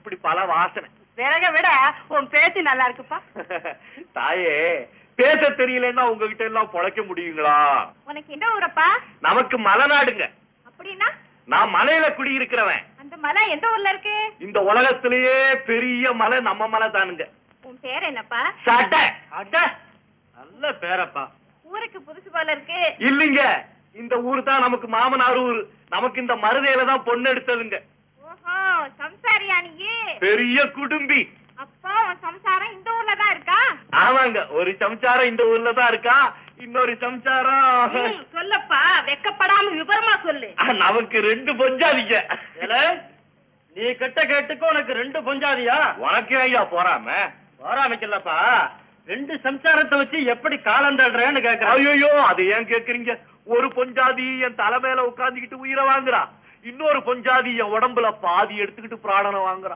அப்படி பல வாசனை. விறக விட உன் பேச்சு நல்லா இருக்குப்பா. தாயே, பேச தெரியலன்னா உங்ககிட்ட எல்லாம் பொழைக்க முடியுங்களா? உனக்கு என்ன ஊரப்பா? நமக்கு மலைநாடுங்க. அப்படின்னா? நான் மலையில குடியிருக்கிறவன். அந்த மலை எந்த ஊர்ல இருக்கு? இந்த உலகத்திலேயே பெரிய மலை நம்ம மலை தானுங்க. உன் பேர் என்னப்பா? சட்டை. நல்ல பேரப்பா. ஊருக்கு புதுசு போல இருக்கு. இல்லீங்க, இந்த ஊர் தான் நமக்கு மாமனார் ஊர். நமக்கு இந்த மருதையில தான் பொண்ணு எடுத்ததுங்க. ஓஹோ, சம்சாரியா நீ? பெரிய குடும்பி. அப்போ உன் சம்சாரம் இந்த ஊர்ல தான் இருக்கா? ஆமாங்க, ஒரு சம்சாரம் இந்த ஊர்ல தான் இருக்கா, இன்னொரு சம்சாரம். சொல்லப்பா, வெக்கப்படாம விவரமா சொல்லு. நமக்கு 2 பொஞ்சாதிங்க. நீ கெட்ட கேட்டுக்கு உனக்கு 2 பொஞ்சாதியா? உனக்கு ஐயா போறாம போராமைக்கலப்பா, 2 சம்சாரத்தை வச்சு எப்படி காலம் தள்ளுறேன்னு கேக்குறேன். ஐயோ, அது ஏன் கேக்குறீங்க? ஒரு பொஞ்சாதி என் தலை மேல உட்கார்ந்துக்கிட்டு உயிரை வாங்குறா, இன்னொரு பொஞ்சாதி என் உடம்புல பாதி எடுத்துக்கிட்டு பிராணனை வாங்குறா.